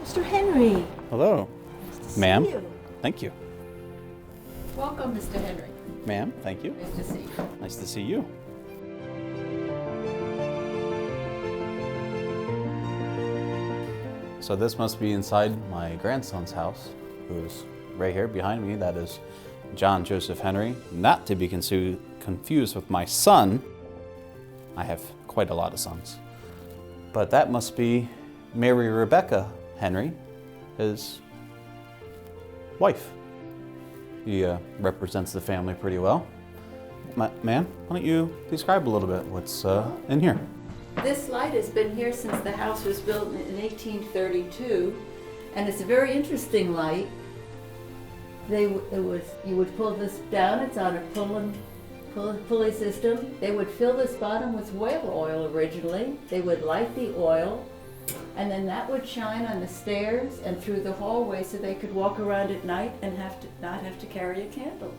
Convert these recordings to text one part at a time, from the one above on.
Mr. Henry. Hello. Nice to Ma'am. see you. Thank you. Welcome, Mr. Henry. Ma'am, thank you. Nice to see you. Nice to see you. So this must be inside my grandson's house, who's right here behind me. That is John Joseph Henry, not to be confused with my son. I have quite a lot of sons. But that must be Mary Rebecca Henry, his wife. He represents the family pretty well. Ma'am, why don't you describe a little bit what's in here? This light has been here since the house was built in 1832, and it's a very interesting light. You would pull this down. It's on a pulley system. They would fill this bottom with whale oil originally. They would light the oil, and then that would shine on the stairs and through the hallway, so they could walk around at night and not have to carry a candle.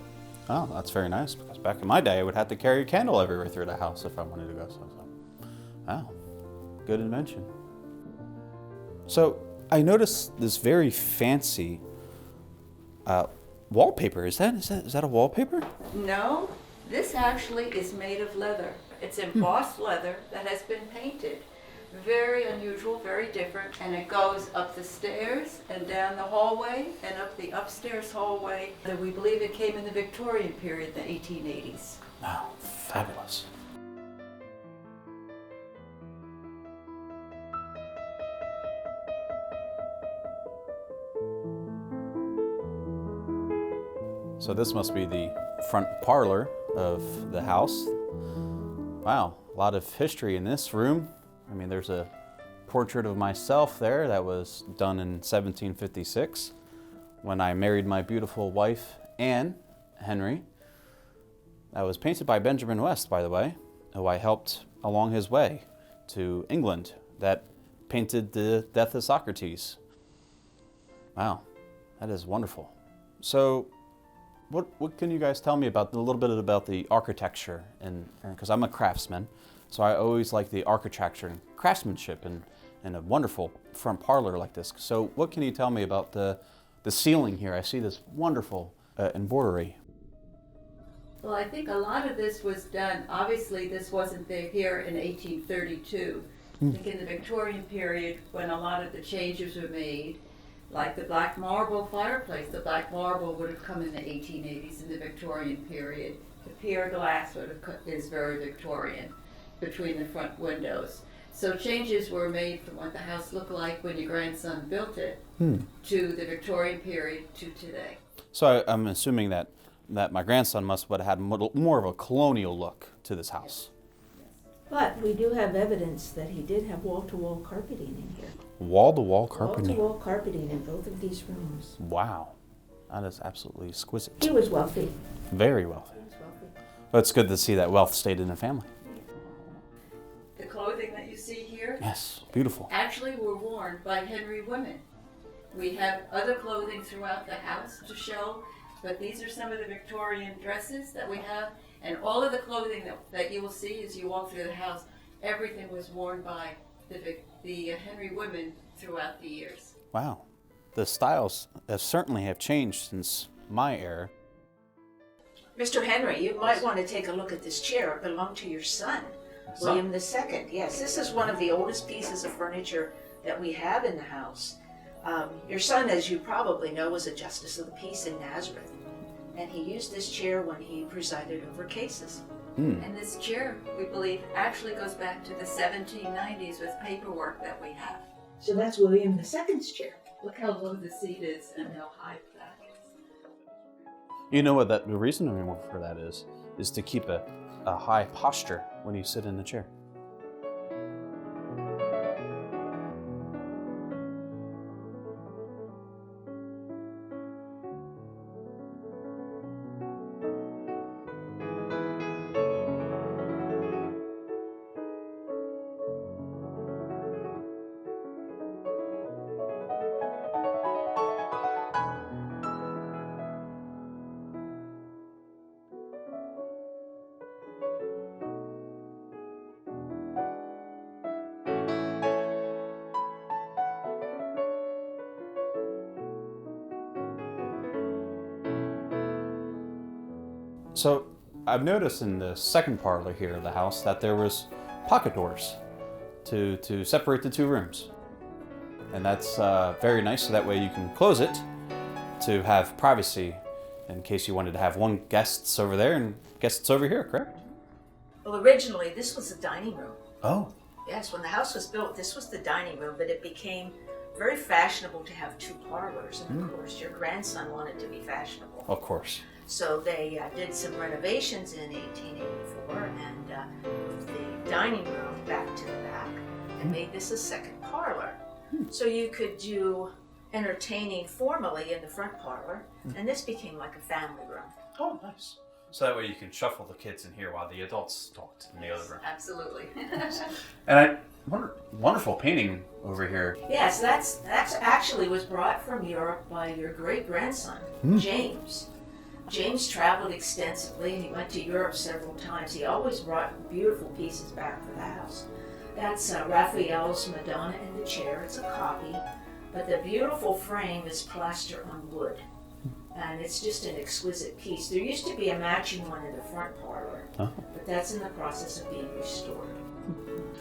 Oh, that's very nice, because back in my day, I would have to carry a candle everywhere through the house if I wanted to go. Wow, good invention. So I noticed this very fancy wallpaper. Is that a wallpaper? No, this actually is made of leather. It's embossed leather that has been painted. Very unusual, very different, and it goes up the stairs and down the hallway and up the upstairs hallway. We believe it came in the Victorian period, the 1880s. Wow, fabulous. So this must be the front parlor of the house. Wow, a lot of history in this room. I mean, there's a portrait of myself there that was done in 1756 when I married my beautiful wife, Anne Henry. That was painted by Benjamin West, by the way, who I helped along his way to England, that painted the death of Socrates. Wow, that is wonderful. So, what can you guys tell me about a little bit about the architecture? And because I'm a craftsman, so I always like the architecture and craftsmanship and a wonderful front parlor like this. So what can you tell me about the ceiling here? I see this wonderful embroidery. Well, I think a lot of this was done, obviously this wasn't there here in 1832. I think in the Victorian period when a lot of the changes were made, like the black marble fireplace. The black marble would have come in the 1880s in the Victorian period. The pier glass is very Victorian between the front windows. So changes were made from what the house looked like when your grandson built it to the Victorian period to today. So I'm assuming that my grandson must have had more of a colonial look to this house. But we do have evidence that he did have wall-to-wall carpeting in here. Wall-to-wall carpeting? Wall-to-wall carpeting in both of these rooms. Wow, that is absolutely exquisite. He was wealthy. Very wealthy. He was wealthy. But it's good to see that wealth stayed in the family. The clothing that you see here Yes, beautiful. actually were worn by Henry women. We have other clothing throughout the house to show, but these are some of the Victorian dresses that we have, and all of the clothing that you will see as you walk through the house, everything was worn by the Henry women throughout the years. Wow, the styles certainly have changed since my era. Mr. Henry, you might want to take a look at this chair. It belonged to your son, William II. Yes, this is one of the oldest pieces of furniture that we have in the house. Your son, as you probably know, was a justice of the peace in Nazareth, and he used this chair when he presided over cases. And this chair, we believe, actually goes back to the 1790s with paperwork that we have. So that's William II's chair. Look how low the seat is and how high that is. You know what the reason for that is to keep a high posture when you sit in the chair. So I've noticed in the second parlor here of the house that there was pocket doors to separate the two rooms. And that's very nice, so that way you can close it to have privacy in case you wanted to have one guests over there and guests over here, correct? Well, originally this was the dining room. Oh. Yes, when the house was built, this was the dining room, but it became very fashionable to have two parlors. And of course, your grandson wanted to be fashionable. Of course. So they did some renovations in 1884 and moved the dining room back to the back and made this a second parlor. So you could do entertaining formally in the front parlor, and this became like a family room. Oh, nice. So that way you can shuffle the kids in here while the adults talked in the other room. Absolutely. And wonderful painting over here. Yes, that's actually was brought from Europe by your great-grandson, James. James traveled extensively and he went to Europe several times. He always brought beautiful pieces back for the house. That's Raphael's Madonna in the chair. It's a copy, but the beautiful frame is plaster on wood. And it's just an exquisite piece. There used to be a matching one in the front parlor, but that's in the process of being restored.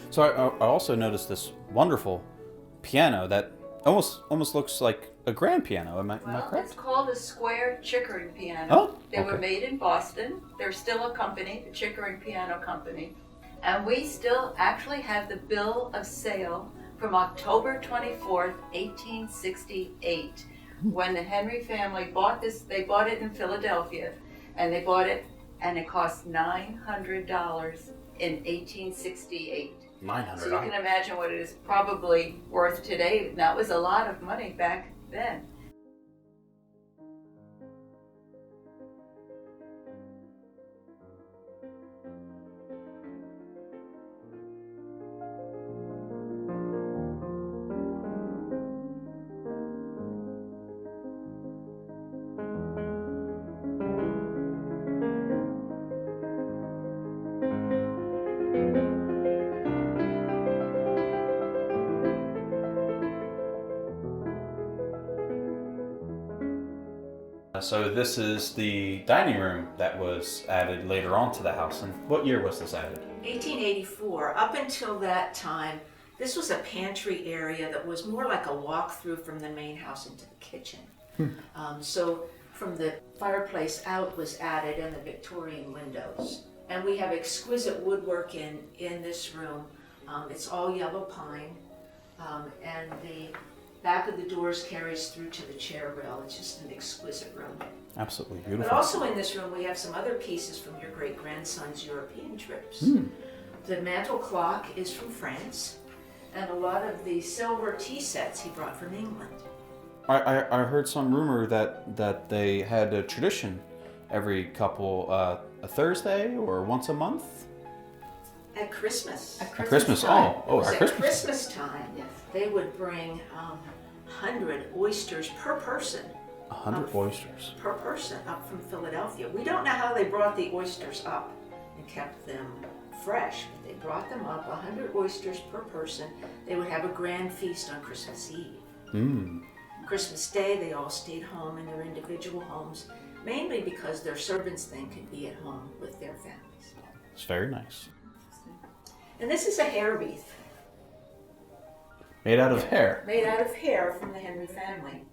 So I also noticed this wonderful piano that almost looks like a grand piano. Am I correct? It's called a square Chickering piano. Oh, They were made in Boston. They're still a company, the Chickering Piano Company. And we still actually have the bill of sale from October 24th, 1868. When the Henry family bought this, they bought it in Philadelphia, and they bought it, and it cost $900 in 1868. $900. So you can imagine what it is probably worth today. That was a lot of money back then. So this is the dining room that was added later on to the house. And what year was this added? 1884. Up until that time, this was a pantry area that was more like a walk-through from the main house into the kitchen. So from the fireplace out was added and the Victorian windows. And we have exquisite woodwork in this room. It's all yellow pine, and the back of the doors carries through to the chair rail. It's just an exquisite room. Absolutely But beautiful. also in this room we have some other pieces from your great-grandson's European trips. The mantel clock is from France, and a lot of the silver tea sets he brought from England. I heard some rumor that they had a tradition every couple, a Thursday or once a month? At Christmas. At Christmas, time. oh, At at Christmas. Christmas time, they would bring 100 oysters per person. 100 oysters. Per person up from Philadelphia. We don't know how they brought the oysters up and kept them fresh, but they brought them up, 100 oysters per person. They would have a grand feast on Christmas Eve. Christmas Day, they all stayed home in their individual homes, mainly because their servants then could be at home with their families. It's very nice. And this is a hair wreath. Made out of hair. Made out of hair from the Henry family.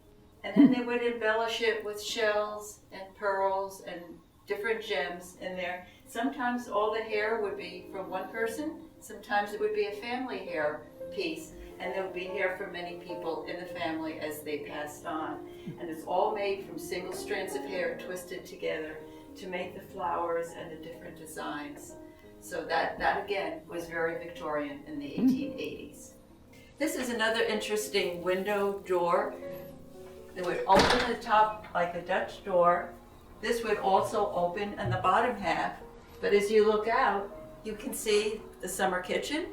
And then they would embellish it with shells and pearls and different gems in there. Sometimes all the hair would be from one person. Sometimes it would be a family hair piece. and they'll be here for many people in the family as they passed on. And it's all made from single strands of hair twisted together to make the flowers and the different designs. So that again was very Victorian in the 1880s. This is another interesting window door. It would open at the top like a Dutch door. This would also open in the bottom half, but as you look out, you can see the summer kitchen,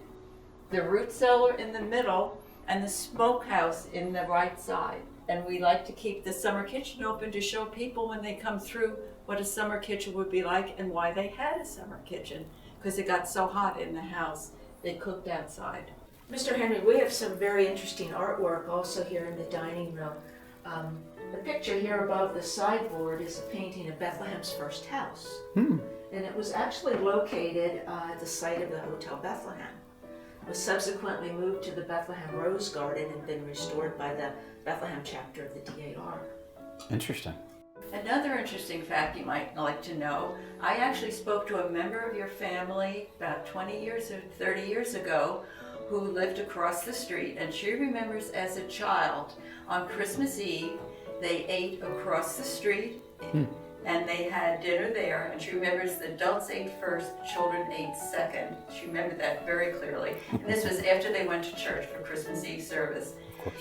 the root cellar in the middle, and the smokehouse in the right side. And we like to keep the summer kitchen open to show people when they come through what a summer kitchen would be like and why they had a summer kitchen, because it got so hot in the house, they cooked outside. Mr. Henry, we have some very interesting artwork also here in the dining room. The picture here above the sideboard is a painting of Bethlehem's first house. And it was actually located at the site of the Hotel Bethlehem. It was subsequently moved to the Bethlehem Rose Garden and been restored by the Bethlehem chapter of the DAR. Interesting. Another interesting fact you might like to know, I actually spoke to a member of your family about 20 years or 30 years ago who lived across the street, and she remembers as a child on Christmas Eve they ate across the street and they had dinner there, and she remembers the adults ate first, children ate second. She remembered that very clearly. And this was after they went to church for Christmas Eve service.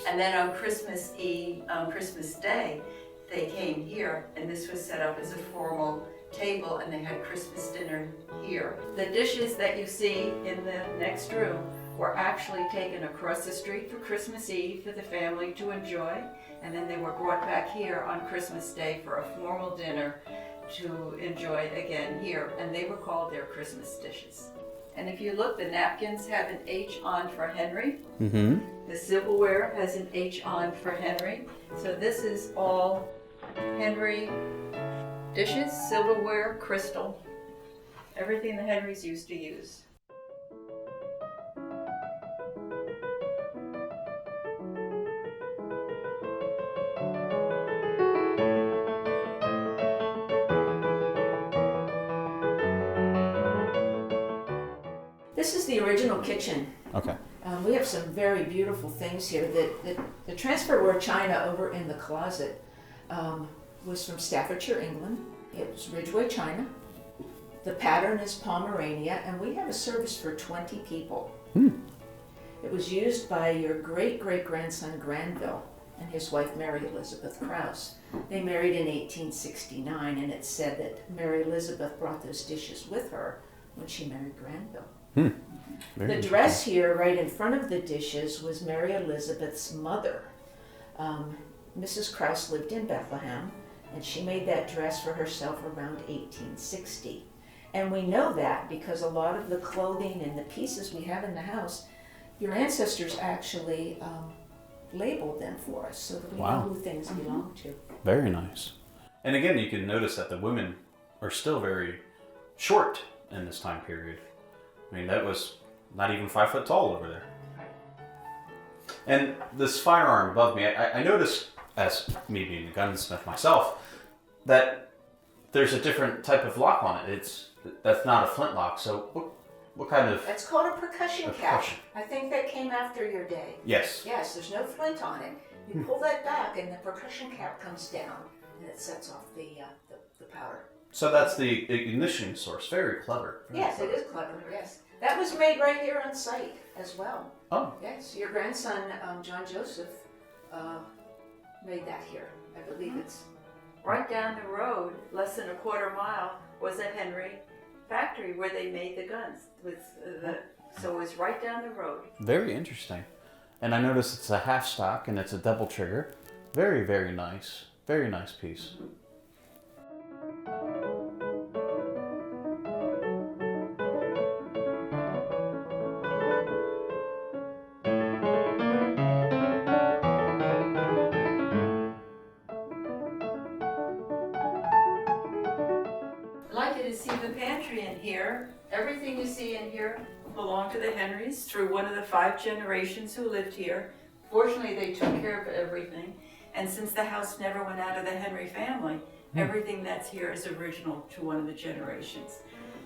And then on Christmas Day, they came here, and this was set up as a formal table, and they had Christmas dinner here. The dishes that you see in the next room were actually taken across the street for Christmas Eve for the family to enjoy, and then they were brought back here on Christmas Day for a formal dinner to enjoy again here, and they were called their Christmas dishes. And if you look, the napkins have an H on for Henry. The silverware has an H on for Henry. So this is all Henry dishes, silverware, crystal, everything the Henrys used to use. This is the original kitchen. Okay. We have some very beautiful things here. The transferware china over in the closet was from Staffordshire, England. It was Ridgeway china. The pattern is Pomerania, and we have a service for 20 people. It was used by your great-great-grandson Granville and his wife Mary Elizabeth Krause. They married in 1869, and it's said that Mary Elizabeth brought those dishes with her when she married Granville. The dress here right in front of the dishes was Mary Elizabeth's mother. Mrs. Krause lived in Bethlehem, and she made that dress for herself around 1860. And we know that because a lot of the clothing and the pieces we have in the house, your ancestors actually labeled them for us so that we know who things belong to. Very nice. And again, you can notice that the women are still very short in this time period. I mean, that was not even 5 foot tall over there. And this firearm above me, I noticed, as me being a gunsmith myself, that there's a different type of lock on it. That's not a flintlock. So what kind of... It's called a percussion cap. I think that came after your day. Yes. Yes, there's no flint on it. You pull that back and the percussion cap comes down and it sets off the powder. So that's the ignition source. Very clever. Yes, it is clever, yes. That was made right here on site as well. Oh. Yes, your grandson, John Joseph, made that here. I believe it's... Right down the road, less than a quarter mile, was a Henry factory where they made the guns. So it was right down the road. Very interesting. And I noticed it's a half stock and it's a double trigger. Very, very nice. Very nice piece. I'd like you to see the pantry in here. Everything you see in here belonged to the Henrys through one of the 5 generations who lived here. Fortunately, they took care of everything. And since the house never went out of the Henry family, everything that's here is original to one of the generations.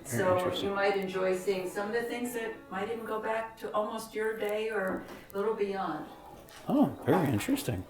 So interesting. you might enjoy seeing some of the things that might even go back to almost your day or a little beyond. Oh, very interesting.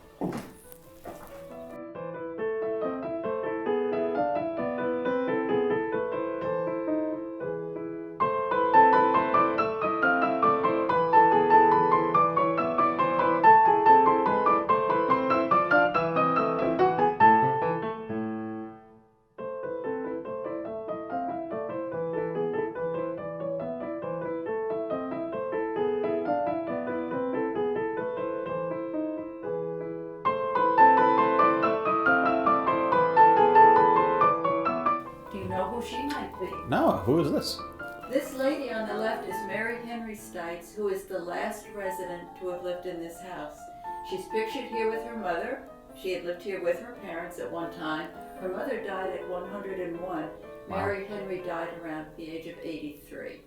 Do you know who she might be? No, who is this? This lady on the left is Mary Henry Stites, who is the last resident to have lived in this house. She's pictured here with her mother. She had lived here with her parents at one time. Her mother died at 101. Wow. Mary Henry died around the age of 83.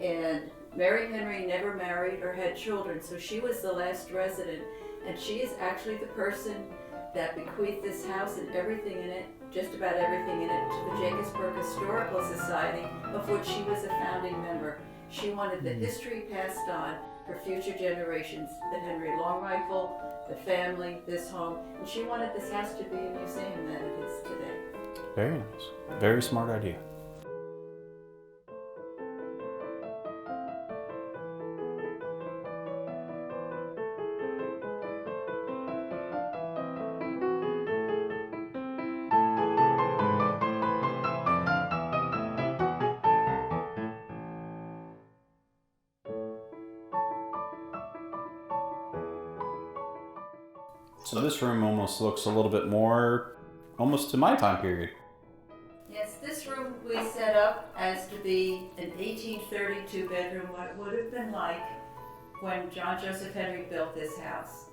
And Mary Henry never married or had children, so she was the last resident. And she is actually the person that bequeathed this house and everything in it, just about everything in it, to the Jacobsburg Historical Society, of which she was a founding member. She wanted the history passed on for future generations, the Henry Long Rifle, the family, this home, and she wanted this house to be a museum that it is today. Very nice. Very smart idea. So this room almost looks a little bit more, almost to my time period. Yes, this room we set up as to be an 1832 bedroom, what it would have been like when John Joseph Henry built this house.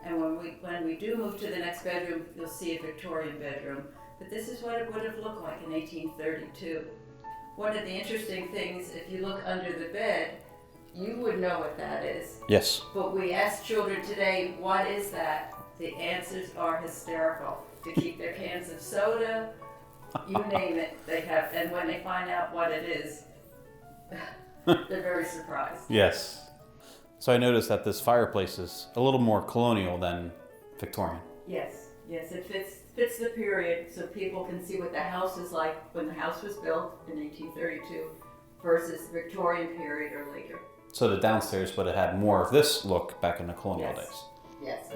And when we do move to the next bedroom, you'll see a Victorian bedroom. But this is what it would have looked like in 1832. One of the interesting things, if you look under the bed, you would know what that is. Yes. But we ask children today, what is that? The answers are hysterical. To keep their cans of soda, you name it, they have. And when they find out what it is, they're very surprised. Yes. So I noticed that this fireplace is a little more colonial than Victorian. Yes, it fits the period, so people can see what the house is like when the house was built in 1832 versus the Victorian period or later. So the downstairs would have had more of this look back in the colonial Yes. days. Yes.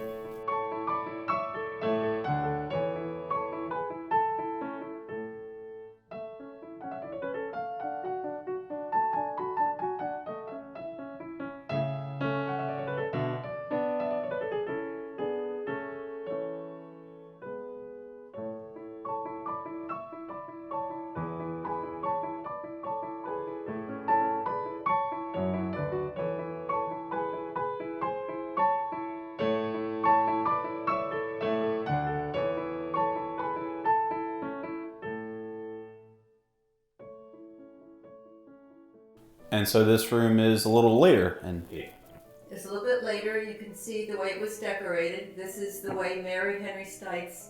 And so this room is a little later and Just a little bit later, you can see the way it was decorated. This is the way Mary Henry Stites'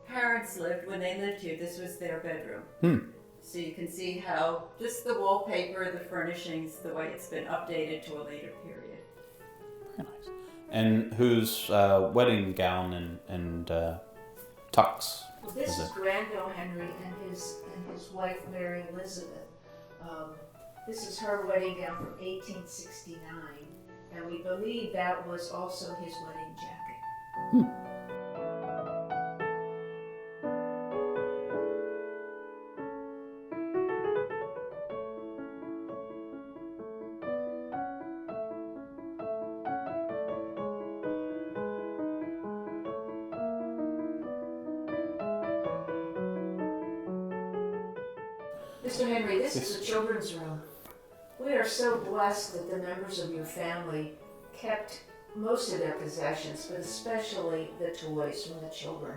parents lived when they lived here. This was their bedroom. So you can see how just the wallpaper, the furnishings, the way it's been updated to a later period. very nice. And whose wedding gown and tux? Well, this Is is Granville Henry and his wife Mary Elizabeth. This is her wedding gown from 1869, and we believe that was also his wedding jacket. Mr. Henry, this is the children's room. We are so blessed that the members of your family kept most of their possessions, but especially the toys from the children.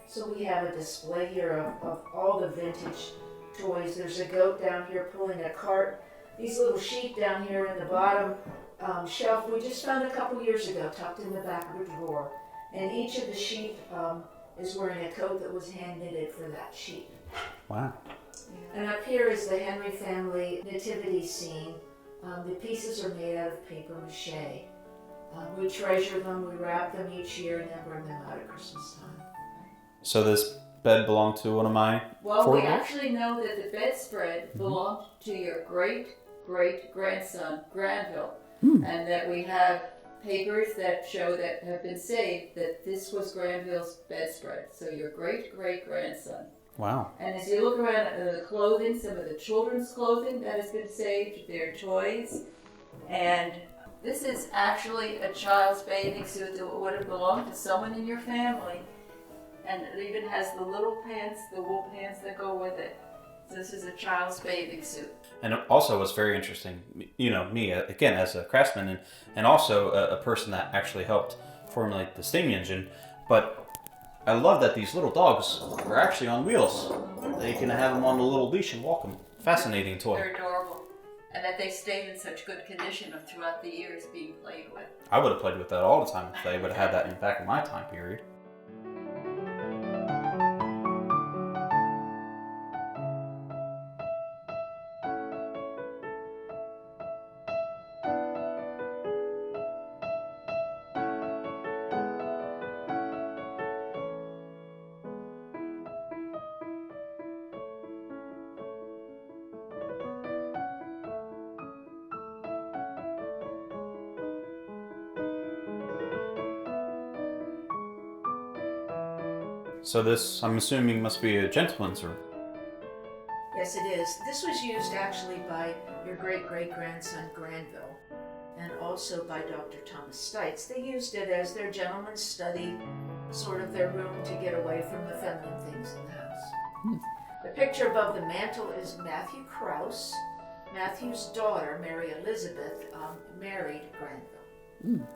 So we have a display here of all the vintage toys. There's a goat down here pulling a cart. These little sheep down here in the bottom shelf we just found a couple years ago, tucked in the back of a drawer. And each of the sheep is wearing a coat that was hand knitted for that sheep. Wow. And up here is the Henry family nativity scene. The pieces are made out of paper mache. We treasure them, we wrap them each year, and then bring them out at Christmas time. So this bed belonged to one of my Well, we forebears? actually know that the bedspread belonged to your great-great-grandson, Granville, and that we have papers that show that have been saved that this was Granville's bedspread. So your great-great-grandson. Wow. And as you look around at the clothing, some of the children's clothing that has been saved, their toys, and this is actually a child's bathing suit that would have belonged to someone in your family. And it even has the little pants, the wool pants that go with it. So this is a child's bathing suit. And also what's very interesting, you know, me, again, as a craftsman and also a person that actually helped formulate the steam engine, but I love that these little dogs are actually on wheels. They can have them on a little leash and walk them. Fascinating toy. They're adorable. And that they stayed in such good condition throughout the years being played with. I would have played with that all the time if they would have had that in back in my time period. So this, I'm assuming, must be a gentleman's room. Yes, it is. This was used actually by your great-great-grandson Granville, and also by Dr. Thomas Stites. They used it as their gentleman's study, sort of their room to get away from the feminine things in the house. The picture above the mantel is Matthew Krause. Matthew's daughter, Mary Elizabeth, married Granville.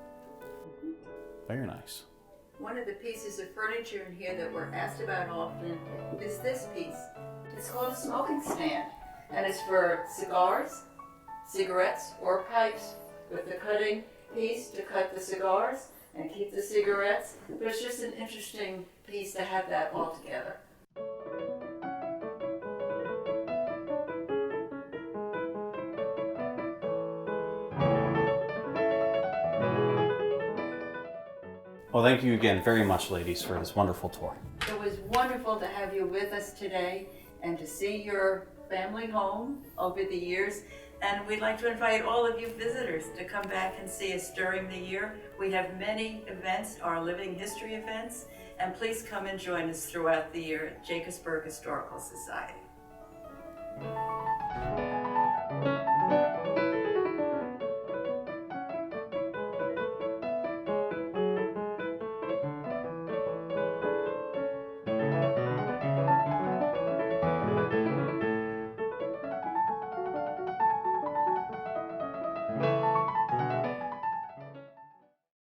Very nice. One of the pieces of furniture in here that we're asked about often is this piece. It's called a smoking stand, and it's for cigars, cigarettes, or pipes, with the cutting piece to cut the cigars and keep the cigarettes. But it's just an interesting piece to have that all together. Well, thank you again very much, ladies, for this wonderful tour. It was wonderful to have you with us today and to see your family home over the years. And we'd like to invite all of you visitors to come back and see us during the year. We have many events, our living history events, and please come and join us throughout the year at Jacobsburg Historical Society.